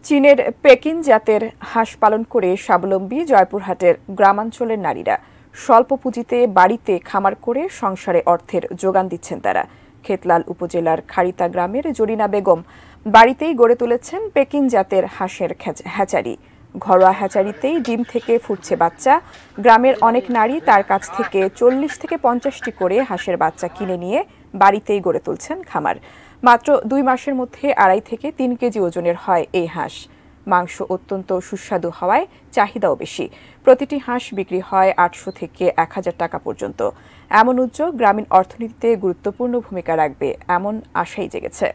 চীনের পেকিন জাতের হাঁস পালন করে স্বাবলম্বী জয়পুরহাটের গ্রামাঞ্চলের নারীরা স্বল্প পুঁজিতে বাড়িতে খামার করে সংসারে অর্থের যোগান দিচ্ছেন তারা। খেতলাল উপজেলার খাড়িতা গ্রামের জরিনা বেগম বাড়িতেই গড়ে তুলেছেন পেকিন জাতের হাঁসের হ্যাচারি। ঘরোয়া হ্যাচারিতেই ডিম থেকে ফুটছে বাচ্চা। গ্রামের অনেক নারী তার কাছ থেকে 40 থেকে 50টি করে হাঁসের বাচ্চা কিনে নিয়ে বাড়িতেই গড়ে তুলছেন খামার। মাত্র 2 মাসের মধ্যে 2.5 থেকে 3 কেজি ওজনের হয় এই হাঁস। মাংস অত্যন্ত সুস্বাদু হওয়ায় চাহিদাও বেশি। প্রতিটি হাঁস বিক্রি হয় 800 থেকে 1000 টাকা পর্যন্ত। এমন উদ্যোগ গ্রামীণ অর্থনীতিতে গুরুত্বপূর্ণ ভূমিকা রাখবে এমন আশাই জেগেছে।